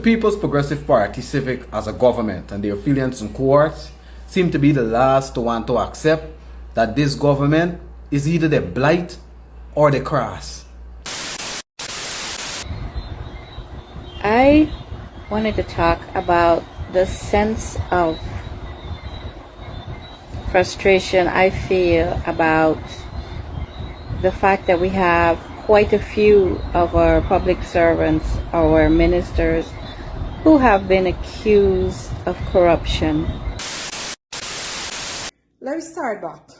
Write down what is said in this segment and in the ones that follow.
People's Progressive Party, Civic, as a government and their affiliates and cohorts seem to be the last to want to accept that this government is either the blight or the crass. I wanted to talk about the sense of frustration I feel about the fact that we have quite a few of our public servants, our ministers, who have been accused of corruption. Let me start back.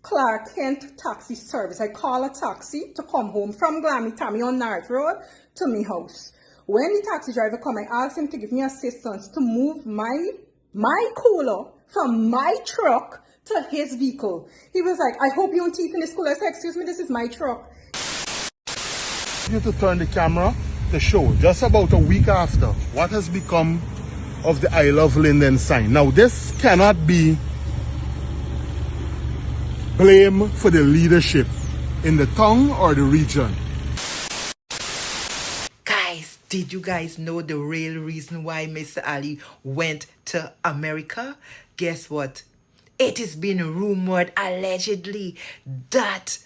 Clark Kent Taxi Service. I call a taxi to come home from Glammy Tammy on North Road to me house. When the taxi driver come, I asked him to give me assistance to move my cooler from my truck to his vehicle. He was like, I hope you don't teeth in this cooler. I said, excuse me, this is my truck. You to turn the camera to show just about a week after what has become of the I Love Linden sign. Now this cannot be blame for the leadership in the town or the region. Guys, did you guys know the real reason why Mr. Ali went to America? Guess what? It has been rumored allegedly that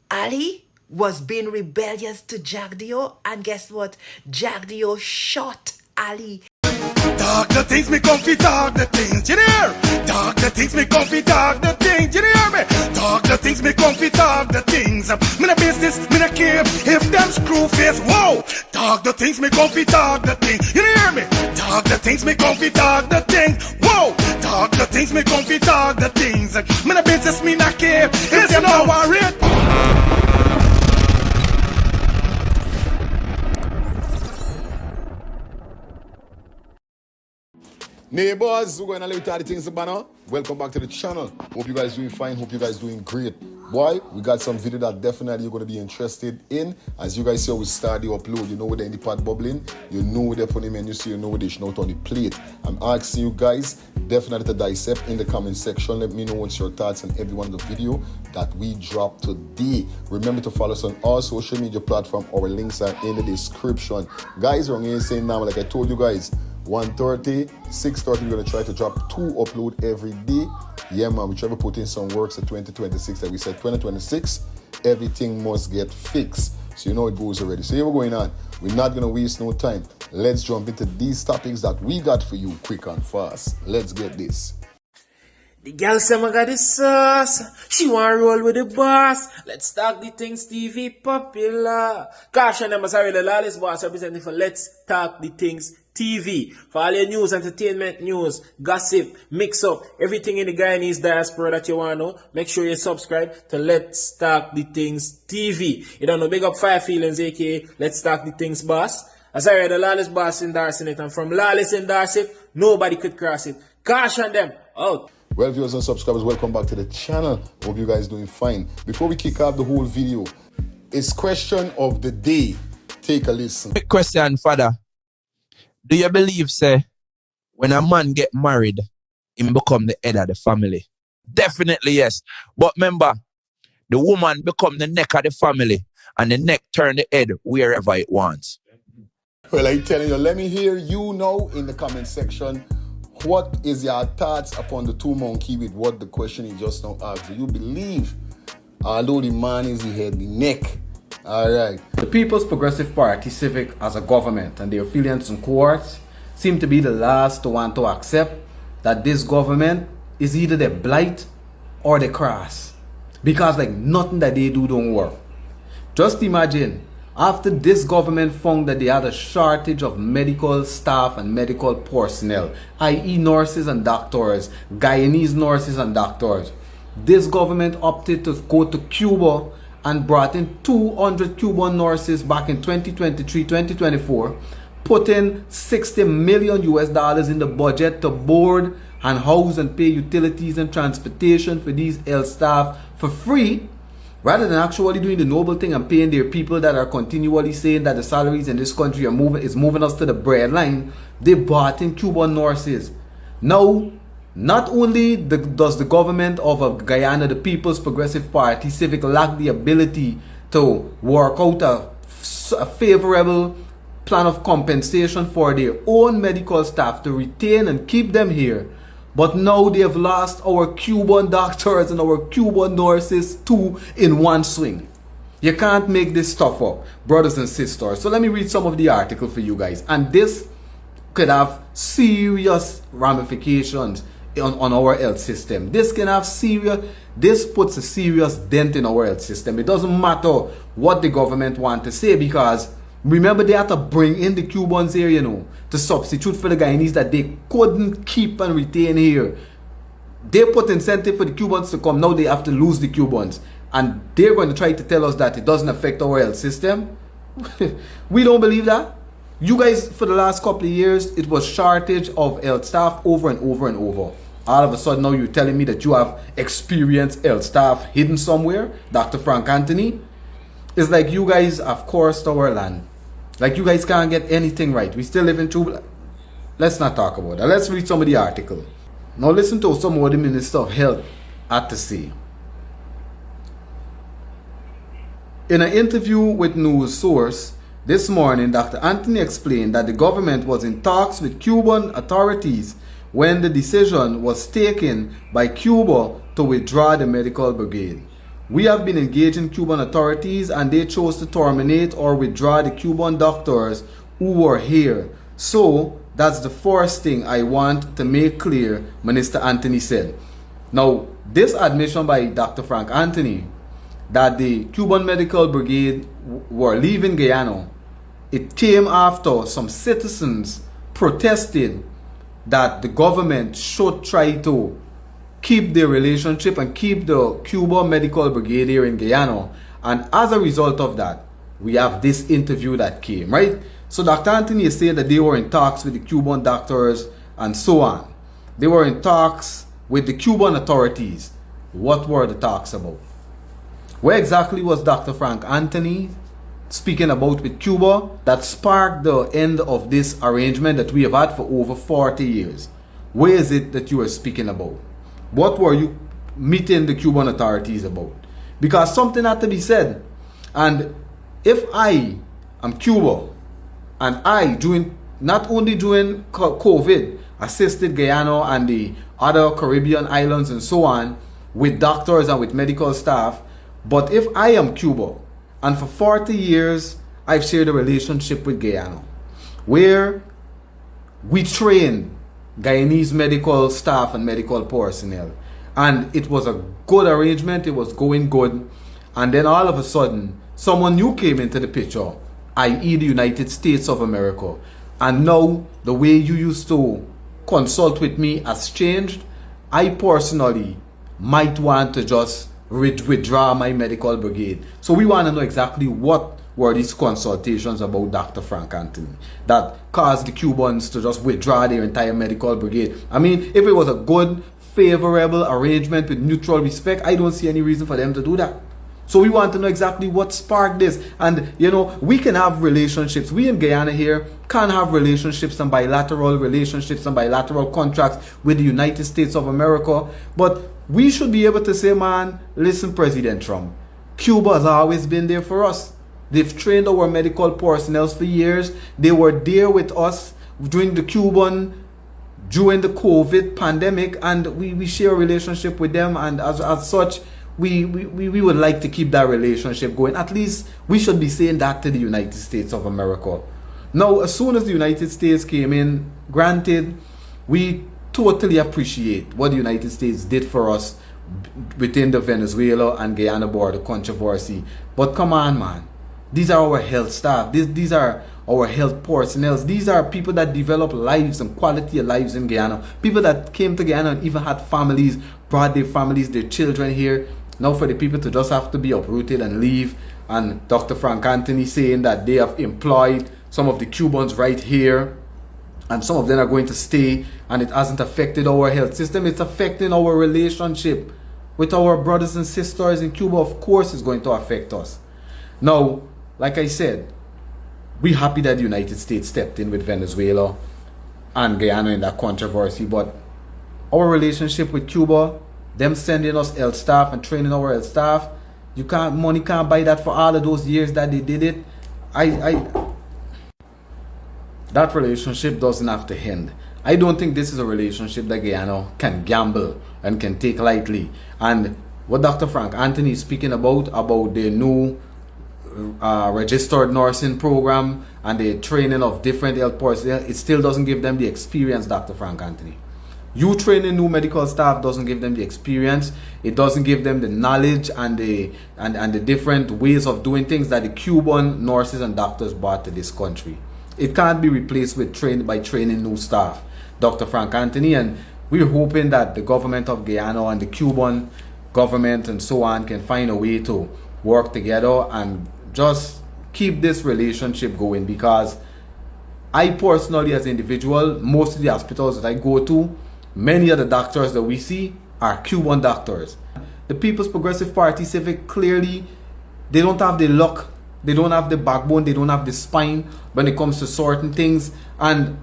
Ali was being rebellious to Jagdo, and guess what? Jagdo shot Ali. Talk the things, me comfy talk the things, you hear? Talk the things, me comfy talk the things, you hear me? Talk the things, me comfy talk the things. Me no business, me no care if them screw face, whoa. Talk the things, me comfy talk the things, you hear me? Talk the things, me comfy talk the things, whoa. Talk the things, me comfy talk the things. Me no business, me no care if them no worry. Neighbors, we're going to leave the things banner. Welcome back to the channel. Hope you guys doing fine. Hope you guys doing great. Boy, we got some video that definitely you're going to be interested in. As you guys see, we start the upload. You know where the indie pot bubbling. You know where they're putting menu, so you know where they should not on the plate. I'm asking you guys definitely to dissect in the comment section. Let me know what's your thoughts on every one of the video that we dropped today. Remember to follow us on all social media platforms. Our links are in the description. Guys, we're going to say now, like I told you guys, 1:30, 6:30, we're going to try to drop 2 upload every day. Yeah, man, we try to put in some works at 2026. Like we said, 2026, everything must get fixed. So you know it goes already. So here we're going on. We're not going to waste no time. Let's jump into these topics that we got for you quick and fast. Let's get this. The girl say I got the sauce. She want roll with the boss. Let's Talk the Things TV popular. Gosh, and I'm sorry, the lawless boss representing for Let's Talk the Things TV. For all your news, entertainment news, gossip, mix up, everything in the Guyanese diaspora that you want to know, make sure you subscribe to Let's Talk the Things TV. You don't know, big up Fire Feelings, aka Let's Talk the Things boss. As I read, the lawless boss endorsing it, and from lawless endorse it, nobody could cross it. Caution them out. Well, viewers and subscribers, welcome back to the channel. Hope you guys doing fine. Before we kick off the whole video, it's question of the day. Take a listen. Quick question, Father. Do you believe, say, when a man get married, he become the head of the family? Definitely yes. But remember, the woman become the neck of the family, and the neck turn the head wherever it wants. Well, I'm telling you, let me hear you know in the comment section. What is your thoughts upon the 2 monkey with what the question he just now asked? Do you believe, although the man is the head, the neck? All right. The People's Progressive Party, Civic, as a government and their affiliates and cohorts seem to be the last to want to accept that this government is either the blight or the crass. Because like nothing that they do don't work. Just imagine, after this government found that they had a shortage of medical staff and medical personnel, i.e. nurses and doctors, Guyanese nurses and doctors, this government opted to go to Cuba and brought in 200 Cuban nurses back in 2023-2024, put in $60 million in the budget to board and house and pay utilities and transportation for these health staff for free, rather than actually doing the noble thing and paying their people that are continually saying that the salaries in this country are moving us to the breadline. They brought in Cuban nurses. Now, not only does the government of Guyana, the People's Progressive Party, Civic, lack the ability to work out a favorable plan of compensation for their own medical staff to retain and keep them here. But now they have lost our Cuban doctors and our Cuban nurses too in one swing. You can't make this stuff up, brothers and sisters. So let me read some of the article for you guys. And this could have serious ramifications on our health system. This puts a serious dent in our health system. It doesn't matter what the government want to say, because remember, they had to bring in the Cubans here, to substitute for the Guyanese that they couldn't keep and retain here. They put incentive for the Cubans to come. Now they have to lose the Cubans. And they're going to try to tell us that it doesn't affect our health system. We don't believe that. You guys, for the last couple of years, it was shortage of health staff over and over and over. All of a sudden now you're telling me that you have experienced health staff hidden somewhere, Dr. Frank Anthony. It's like you guys have cursed our land. Like you guys can't get anything right. We still live in true. Let's not talk about that. Let's read some of the article. Now listen to some of the Minister of Health had to say. In an interview with News Source this morning, Dr. Anthony explained that the government was in talks with Cuban authorities when the decision was taken by Cuba to withdraw the medical brigade. We have been engaging Cuban authorities and they chose to terminate or withdraw the Cuban doctors who were here. So that's the first thing I want to make clear, Minister Anthony said. Now, this admission by Dr. Frank Anthony that the Cuban medical brigade were leaving Guyana, it came after some citizens protested that the government should try to keep their relationship and keep the Cuban medical brigade here in Guyana. And as a result of that, we have this interview that came, right? So Dr. Anthony is saying that they were in talks with the Cuban doctors and so on. They were in talks with the Cuban authorities. What were the talks about? Where exactly was Dr. Frank Anthony speaking about with Cuba that sparked the end of this arrangement that we have had for over 40 years? Where is it that you are speaking about? What were you meeting the Cuban authorities about? Because something had to be said. And if I am Cuba and I, not only during COVID, assisted Guyana and the other Caribbean islands and so on with doctors and with medical staff, but if I am Cuba and for 40 years I've shared a relationship with Guyana where we train Guyanese medical staff and medical personnel, and it was a good arrangement, it was going good, and then all of a sudden someone new came into the picture, i.e. the United States of America, and now the way you used to consult with me has changed. I personally might want to just withdraw my medical brigade. So we want to know exactly what were these consultations about, Dr. Frank Anthony, that caused the Cubans to just withdraw their entire medical brigade. I mean, if it was a good, favorable arrangement with mutual respect, I don't see any reason for them to do that. So we want to know exactly what sparked this. And, we can have relationships. We in Guyana here can have relationships and bilateral relationships and bilateral contracts with the United States of America. But we should be able to say, man, listen, President Trump, Cuba has always been there for us. They've trained our medical personnel for years. They were there with us during the COVID pandemic, and we share a relationship with them. And as such, we would like to keep that relationship going. At least we should be saying that to the United States of America. Now, as soon as the United States came in, granted, we totally appreciate what the United States did for us within the Venezuela and Guyana border controversy. But come on, man. These are our health staff. These are our health personnel. These are people that develop lives and quality of lives in Guyana. People that came to Guyana and even had families, brought their families, their children here. Now for the people to just have to be uprooted and leave. And Dr. Frank Anthony saying that they have employed some of the Cubans right here, and some of them are going to stay, and it hasn't affected our health system. It's affecting our relationship with our brothers and sisters in Cuba. Of course it's going to affect us. Now, like I said, we're happy that the United States stepped in with Venezuela and Guyana in that controversy, but our relationship with Cuba, them sending us health staff and training our health staff, money can't buy that for all of those years that they did it. that relationship doesn't have to end. I don't think this is a relationship that Guyana can gamble and can take lightly. And what Dr. Frank Anthony is speaking about the new registered nursing program and the training of different health personnel, it still doesn't give them the experience, Dr. Frank Anthony. You training new medical staff doesn't give them the experience. It doesn't give them the knowledge and the different ways of doing things that the Cuban nurses and doctors brought to this country. It can't be replaced with training new staff, Dr. Frank Anthony. And we're hoping that the government of Guyana and the Cuban government and so on can find a way to work together and just keep this relationship going, because I personally, as an individual, most of the hospitals that I go to, many of the doctors that we see are Cuban doctors. The People's Progressive Party Civic, clearly, they don't have the luck, they don't have the backbone, they don't have the spine when it comes to certain things. And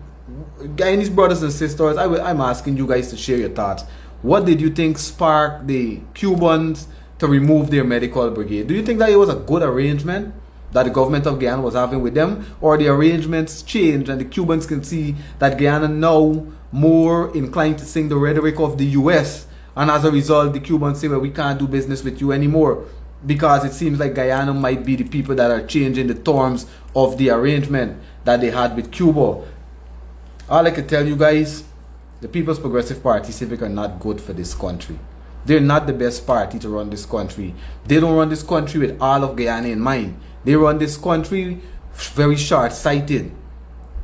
Guyanese brothers and sisters, I'm asking you guys to share your thoughts. What did you think sparked the Cubans to remove their medical brigade? Do you think that it was a good arrangement that the government of Guyana was having with them, or the arrangements changed and the Cubans can see that Guyana now more inclined to sing the rhetoric of the US, and as a result the Cubans say, well, we can't do business with you anymore, because it seems like Guyana might be the people that are changing the terms of the arrangement that they had with Cuba? All I can tell you guys, the People's Progressive Party Civic are not good for this country. They're not the best party to run this country. They don't run this country with all of Guyana in mind. They run this country very short-sighted.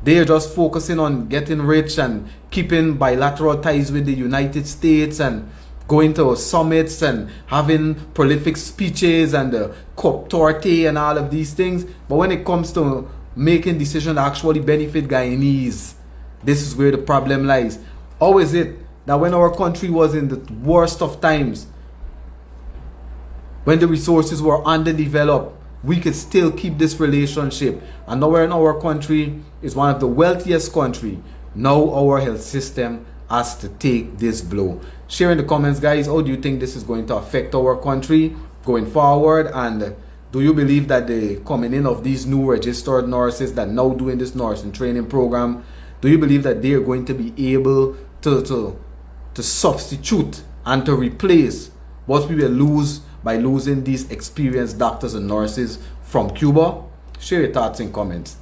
They are just focusing on getting rich and keeping bilateral ties with the United States and going to summits and having prolific speeches and the cup torte and all of these things. But when it comes to making decisions that actually benefit Guyanese, this is where the problem lies. How is it that when our country was in the worst of times, when the resources were underdeveloped, we could still keep this relationship? And now we're in our country is one of the wealthiest country. Now our health system has to take this blow. Share in the comments, guys, how do you think this is going to affect our country going forward? And do you believe that the coming in of these new registered nurses that now doing this nursing training program, do you believe that they are going to be able to substitute and to replace what we will lose by losing these experienced doctors and nurses from Cuba? Share your thoughts in comments.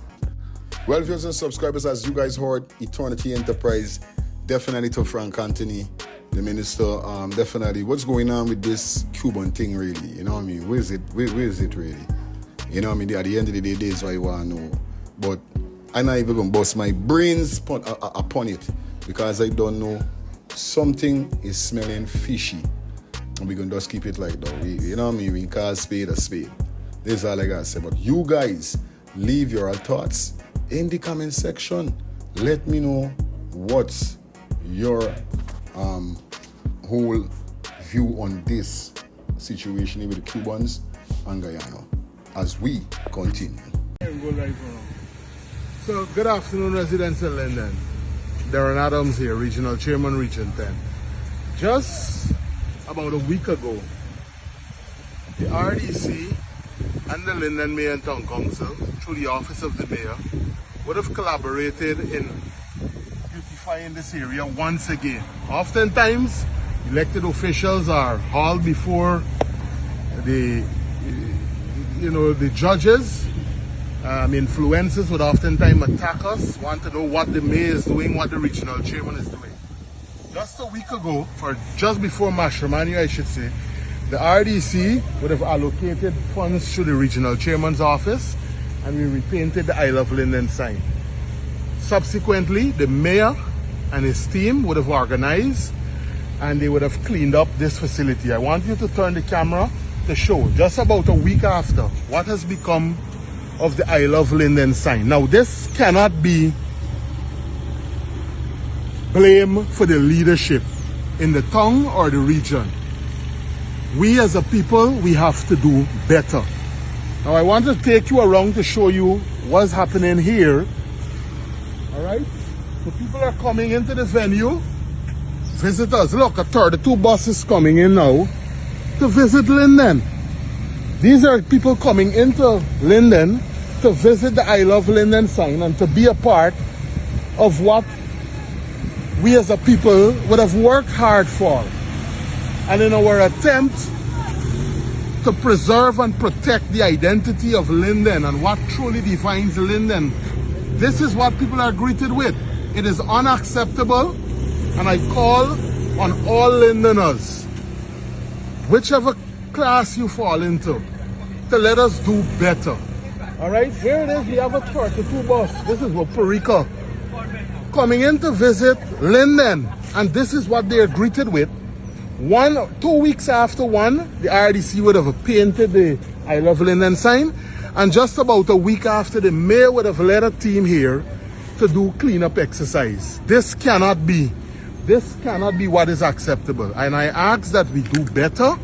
Well, viewers and subscribers, as you guys heard, Eternity Enterprise, definitely to Frank Anthony, the minister, definitely what's going on with this Cuban thing, really? You know what I mean? Where is it really? You know what I mean? At the end of the day, this is what I want to know. But I'm not even going to bust my brains upon it, because I don't know. Something is smelling fishy. And we're going to just keep it like that. You know what I mean? We can call a spade a spade. This is all I got to say. But you guys, leave your thoughts in the comment section. Let me know what's your whole view on this situation with the Cubans and Guyana as we continue. So, good afternoon, residents of Linden. Darren Adams here, Regional Chairman, Region 10. Just about a week ago, the RDC and the Linden Mayor and Town Council, through the Office of the Mayor, would have collaborated in beautifying this area once again. Oftentimes, elected officials are hauled before the judges. Influencers would oftentimes attack us, want to know what the mayor is doing, what the regional chairman is doing. Just a week ago, just before Mashramani, I should say, the RDC would have allocated funds to the regional chairman's office, and we repainted the I Love Linden sign. Subsequently, the mayor and his team would have organized, and they would have cleaned up this facility. I want you to turn the camera to show, just about a week after, what has become of the I Love Linden sign. Now, this cannot be blame for the leadership in the town or the region. We as a people, we have to do better. Now, I want to take you around to show you what's happening here. All right? So people are coming into the venue. Visitors, look, 32 buses coming in now to visit Linden. These are people coming into Linden to visit the I Love Linden sign and to be a part of what we as a people would have worked hard for. And in our attempt to preserve and protect the identity of Linden and what truly defines Linden, this is what people are greeted with. It is unacceptable, and I call on all Lindeners, whichever class you fall into, to let us do better. All right, here it is. We have a 32 bus. This is what Pppc coming in to visit Linden, and this is what they are greeted with. 2 weeks after the RDC would have painted the I Love Linden sign, and just about a week after, the mayor would have led a team here to do cleanup exercise. This cannot be what is acceptable, and I ask that we do better,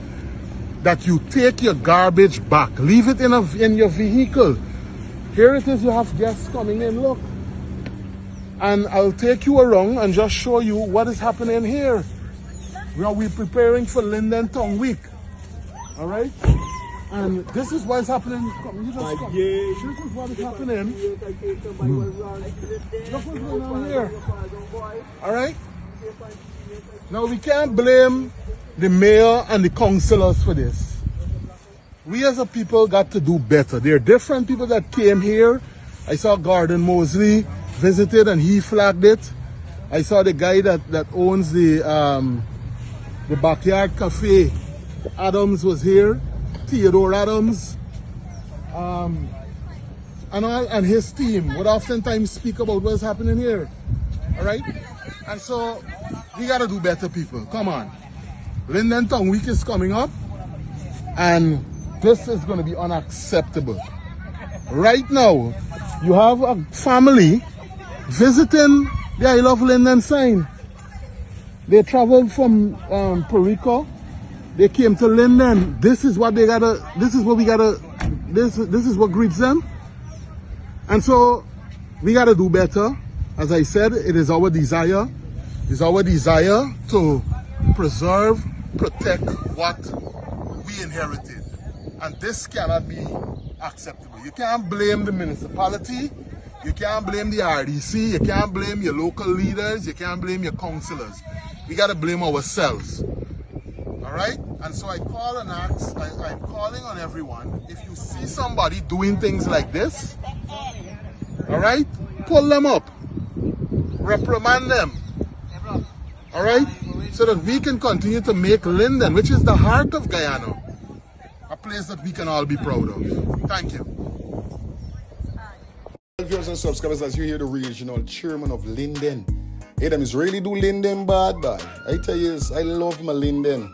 that you take your garbage back, leave it in your vehicle. Here it is, you have guests coming in, look. And I'll take you around and just show you what is happening here. We're preparing for Linden Tongue Week. All right? And this is what's happening. This is what is happening. Look what's going on here. All right? Now, we can't blame the mayor and the councillors for this. We as a people got to do better. There are different people that came here. I saw Gordon Mosley visited and he flagged it. I saw the guy that owns the backyard cafe. Adams was here. Theodore Adams. And his team would oftentimes speak about what's happening here. All right? And so we got to do better, people. Come on. Linden Tongue Week is coming up, and this is going to be unacceptable. Right now, you have a family visiting the I Love Linden sign. They traveled from Pppc. They came to Linden. This is what this is what greets them. And so we gotta do better. As I said, it is our desire. It's our desire to preserve, protect what we inherited. And this cannot be acceptable. You can't blame the municipality. You can't blame the RDC. You can't blame your local leaders. You can't blame your councillors. We got to blame ourselves. All right? And so I call and ask, I'm calling on everyone, if you see somebody doing things like this, all right, pull them up, reprimand them, all right, so that we can continue to make Linden, which is the heart of Guyana, a place that we can all be proud of. Thank you. Viewers and subscribers, as you hear the regional chairman of Linden, hey, them is really do Linden bad, boy. I tell you this, I love my Linden.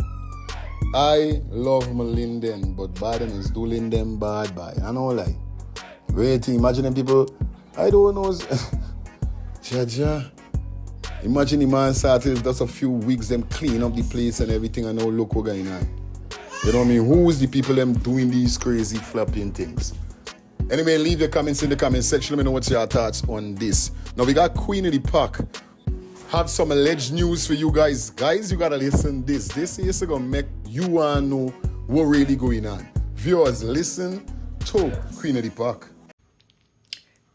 I love my Linden, but bad them is do Linden bad, boy. I know, like, great. Imagine them people, I don't know. Jaja. Imagine the man started just a few weeks, them clean up the place and everything, and now look what's going on. You know what I mean? Who is the people them doing these crazy flapping things? Anyway, leave your comments in the comment section. Let me know what's your thoughts on this. Now, we got Queen of the Park. Have some alleged news for you guys. Guys, you gotta listen this. This is gonna make you know what really going on. Viewers, listen to Queen of the Park.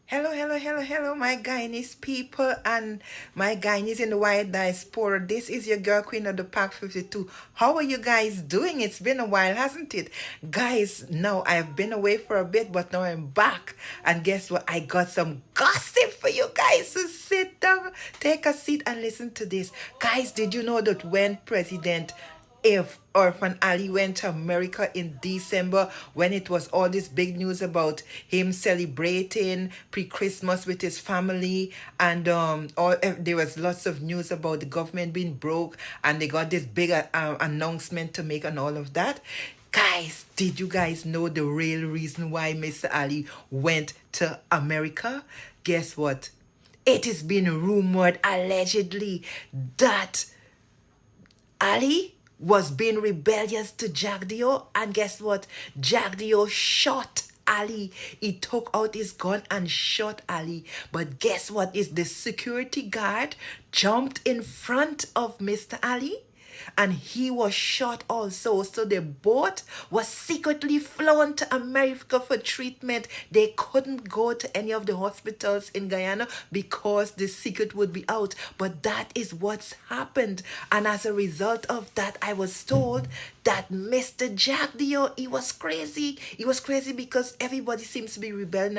Hello, my Guyanese people and my Guyanese in the wide diaspora. This is your girl, Queen of the Park 52. How are you guys doing? It's been a while, hasn't it? Guys, now I've been away for a bit, but now I'm back. And guess what? I got some gossip for you guys. So sit down, take a seat and listen to this. Guys, did you know that when President Orphan Ali went to America in December, when it was all this big news about him celebrating pre-Christmas with his family, and there was lots of news about the government being broke, and they got this big announcement to make and all of that. Guys, did you guys know the real reason why Mr. Ali went to America? Guess what? It is being rumored, allegedly, that Ali was being rebellious to Jagdo, and guess what? Jagdo shot Ali. He took out his gun and shot Ali. But guess what? Is the security guard jumped in front of Mr. Ali and he was shot also. So the boat was secretly flown to America for treatment. They couldn't go to any of the hospitals in Guyana because the secret would be out. But that is what's happened. And as a result of that, I was told that Mr. Jagdo, he was crazy. He was crazy because everybody seems to be rebelling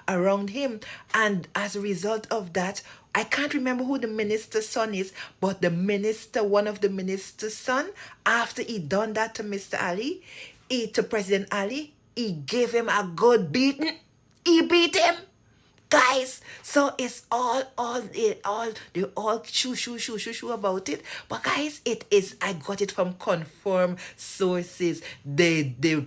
around him. And as a result of that, I can't remember who the minister's son is, but one of the minister's son, after he done that to Mr. Ali, to President Ali, he gave him a good beating. He beat him, guys. So it's they all shoo about it. But guys, I got it from confirmed sources. The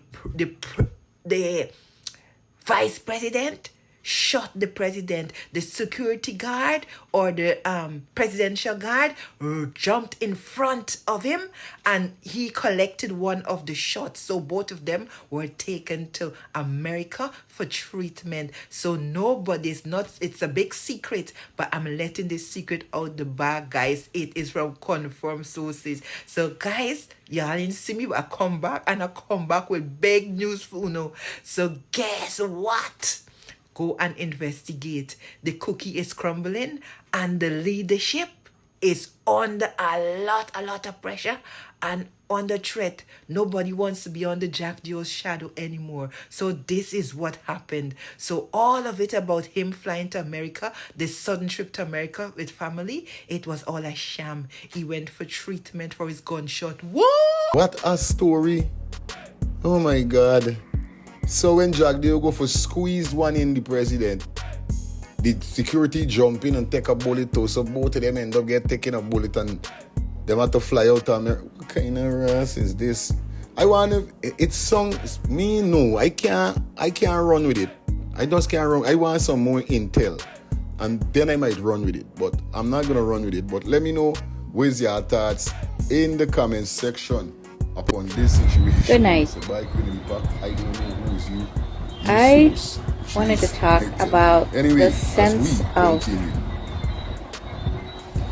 vice president shot the president. The security guard or the presidential guard jumped in front of him and he collected one of the shots. So both of them were taken to America for treatment. So it's a big secret, but I'm letting this secret out the bag, guys. It is from confirmed sources. So guys, y'all didn't see me, but I come back with big news for you. So guess what? Go and investigate. The cookie is crumbling and the leadership is under a lot of pressure and under threat. Nobody wants to be under Jagdo's shadow anymore. So this is what happened. So all of it about him flying to America, this sudden trip to America with family, it was all a sham. He went for treatment for his gunshot. Woo! What a story. Oh my God. So when Jagdo go for squeeze one in the president, the security jump in and take a bullet too. So both of them end up taking a bullet and them have to fly out to America. What kind of ass is this? No, I can't run with it. I just can't run. I want some more intel. And then I might run with it. But I'm not gonna run with it. But let me know where's your thoughts in the comments section upon this situation. Good night. So I don't know who's you. I wanted to talk about the sense of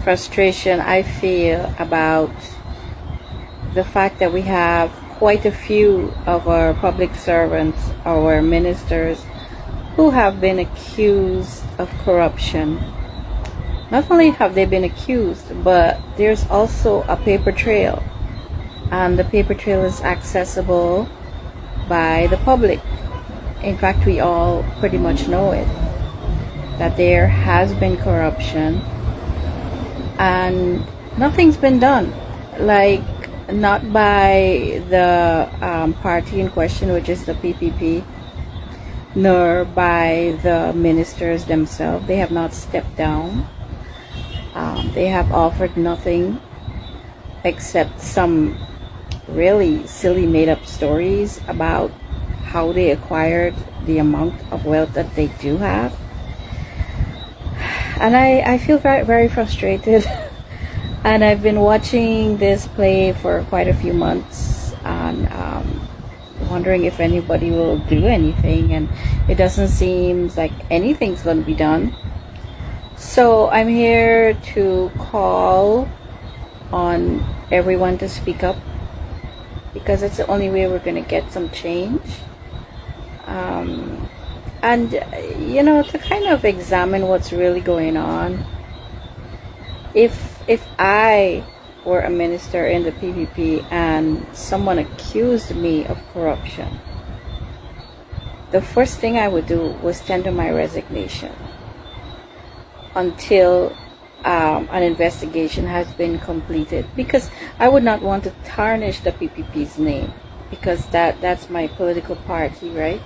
frustration I feel about the fact that we have quite a few of our public servants, our ministers, who have been accused of corruption. Not only have they been accused, but there's also a paper trail. And the paper trail is accessible by the public. In fact, we all pretty much know it, that there has been corruption and nothing's been done. Like, not by the party in question, which is the PPP, nor by the ministers themselves. They have not stepped down. They have offered nothing except some really silly made-up stories about how they acquired the amount of wealth that they do have. And I feel very, very frustrated. And I've been watching this play for quite a few months and wondering if anybody will do anything, and it doesn't seem like anything's going to be done. So I'm here to call on everyone to speak up, because it's the only way we're going to get some change. And to kind of examine what's really going on. If I were a minister in the PPP and someone accused me of corruption, the first thing I would do was tender my resignation until an investigation has been completed, because I would not want to tarnish the PPP's name, because that's my political party, right?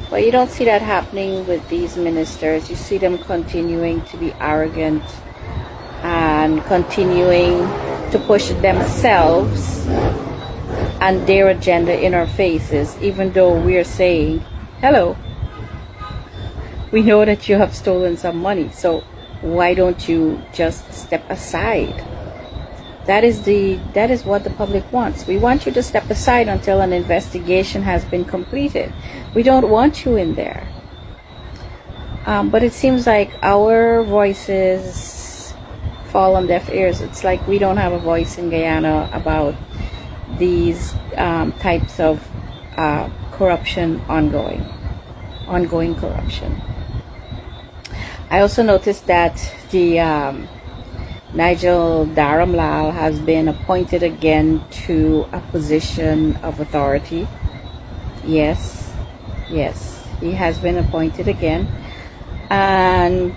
But you don't see that happening with these ministers. You see them continuing to be arrogant and continuing to push themselves and their agenda in our faces, even though we're saying, hello, we know that you have stolen some money, so why don't you just step aside? That is what the public wants. We want you to step aside until an investigation has been completed. We don't want you in there. But it seems like our voices fall on deaf ears. It's like we don't have a voice in Guyana about these types of corruption, ongoing corruption. I also noticed that the Nigel Dharamlal has been appointed again to a position of authority. Yes, he has been appointed again, and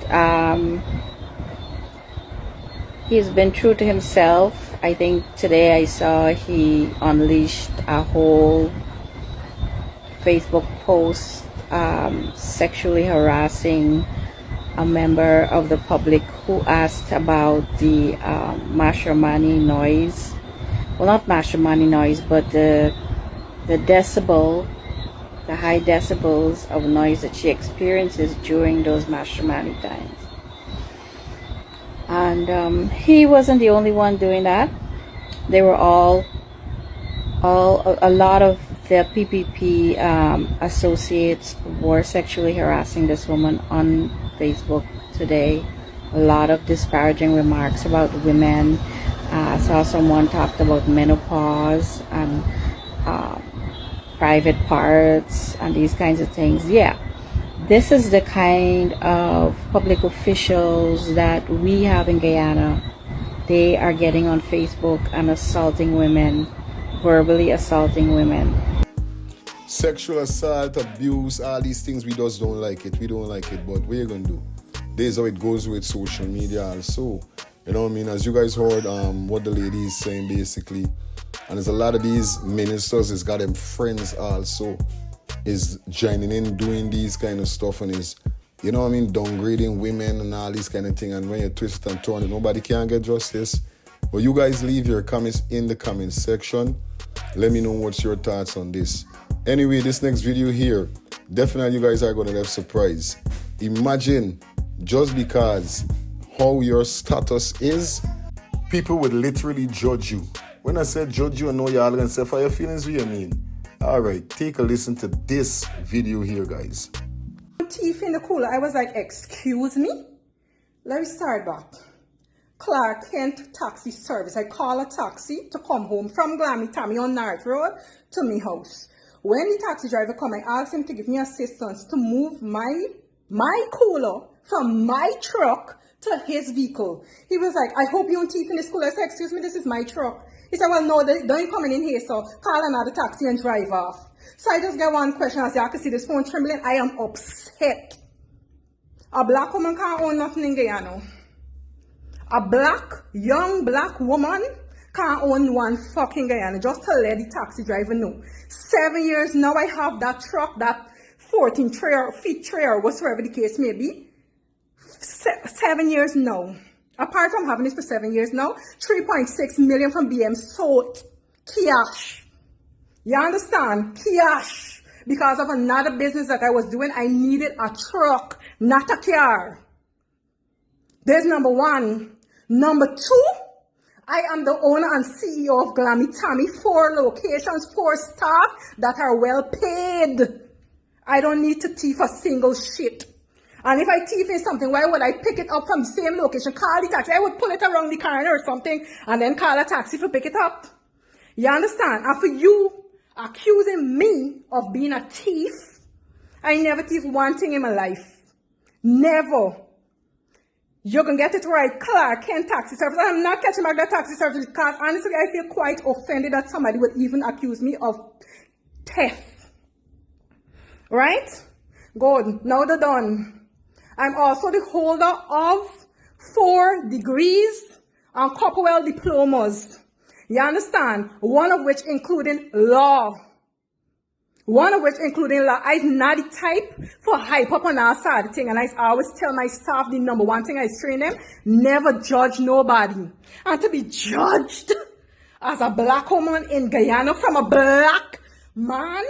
he's been true to himself. I think today I saw he unleashed a whole Facebook post sexually harassing a member of the public who asked about the Mashramani noise. Well, not Mashramani noise, but the decibel, the high decibels of noise that she experiences during those Mashramani times. And he wasn't the only one doing that. They were a lot of the PPP associates were sexually harassing this woman on Facebook today. A lot of disparaging remarks about women. I saw someone talked about menopause and private parts and these kinds of things. Yeah, this is the kind of public officials that we have in Guyana. They are getting on Facebook and assaulting women, verbally assaulting women. Sexual assault, abuse, all these things, we just don't like it. We don't like it, but what are you going to do? This is how it goes with social media also. You know what I mean? As you guys heard what the lady is saying basically, and there's a lot of these ministers, it's got them friends also, is joining in doing these kind of stuff and is, you know what I mean, downgrading women and all these kind of thing. And when you twist and turn it, nobody can get justice. But you guys leave your comments in the comment section. Let me know what's your thoughts on this. Anyway, this next video here, definitely you guys are going to have surprise. Imagine just because how your status is, people would literally judge you. When I said judge you, I know y'all going to say, for your feelings, what you mean? All right, take a listen to this video here, guys. Teeth in the cooler. I was like, excuse me? Let me start back. Clark Kent taxi service. I call a taxi to come home from Glammy on North Road to me house. When the taxi driver come, I asked him to give me assistance to move my cooler from my truck to his vehicle. He was like, I hope you don't teeth in this cooler. I said, excuse me, this is my truck. He said, well, no, they don't coming in here, so call another taxi and drive off. So I just got one question. As y'all can see this phone trembling, I am upset. A black woman can't own nothing in Guyana. A young black woman can't own one fucking Guyana. Just to let the taxi driver know. 7 years now I have that truck, that 14 feet trailer, whatsoever the case may be. 7 years now. Apart from having this for 7 years now, 3.6 million from BM sold cash. You understand? Cash. Because of another business that I was doing, I needed a truck, not a car. There's number one. Number two, I am the owner and CEO of Glammy Tammy, 4 locations, 4 staff that are well paid. I don't need to thief a single shit. And if I thief in something, why would I pick it up from the same location? Call the taxi. I would pull it around the corner or something and then call a taxi to pick it up. You understand? And for you accusing me of being a thief, I never thief one thing in my life. Never. You can get it right, Clark Kent taxi service. I'm not catching back that taxi service because honestly, I feel quite offended that somebody would even accuse me of theft. Right? Good. Now they're done. I'm also the holder of 4 degrees and Copperwell diplomas. You understand? One of which including law. I'm not the type for hype up on our side of thing. And I always tell my staff the number one thing I train them, never judge nobody. And to be judged as a black woman in Guyana from a black man,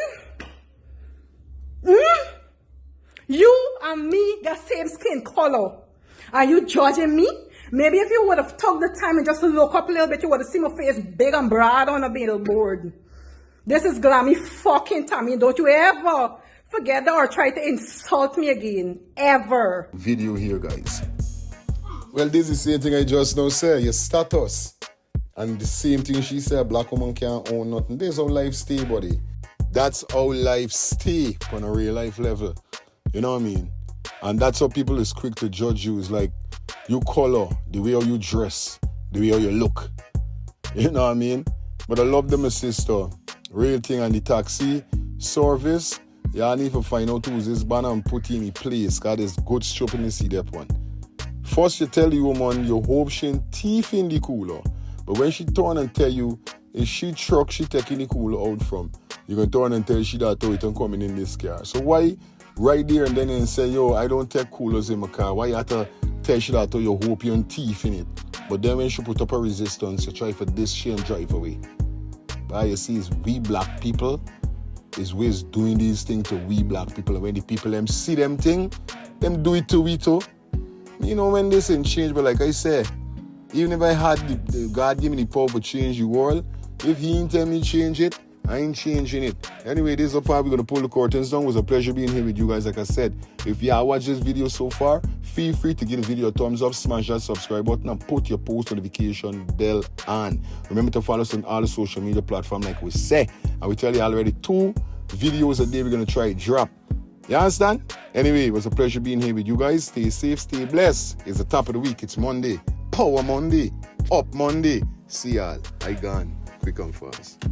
you and me got same skin color. Are you judging me? Maybe if you would have took the time and just look up a little bit, you would have seen my face big and broad on a billboard. This is Glammy fucking Tammy. Don't you ever forget that or try to insult me again. Ever. Video here, guys. Well, this is the same thing I just now said, your status. And the same thing she said, black woman can't own nothing. This is how life stay, buddy. That's how life stay on a real life level. You know what I mean? And that's how people is quick to judge you. It's like you color, the way how you dress, the way how you look. You know what I mean? But I love them, my sister. Real thing on the taxi service. You need to find out who's this banner and put in the place. Because there's good stuff in the see that one. First you tell the woman you hope she ain't thief in the cooler. But when she turn and tell you, is she truck she taking the cooler out from, you can turn and tell she that it and coming in this car. So why right there and then and say, yo, I don't take coolers in my car. Why you have to tell she that you hope you're thief in it? But then when she put up a resistance, you try for this she and drive away. But you see, it's we black people is ways doing these things to we black people. And when the people them see them thing, them do it to we too. You know, when this ain't change, but like I said, even if I had the God give me the power to change the world, if he ain't tell me change it, I ain't changing it. Anyway, this is the part we're going to pull the curtains down. It was a pleasure being here with you guys. Like I said, if you have watched this video so far, feel free to give the video a thumbs up, smash that subscribe button, and put your post notification bell on. Remember to follow us on all the social media platforms like we say. And we tell you already 2 videos a day we're going to try drop. You understand? Anyway, it was a pleasure being here with you guys. Stay safe, stay blessed. It's the top of the week. It's Monday. Power Monday. Up Monday. See y'all. I gone. Quick and fast.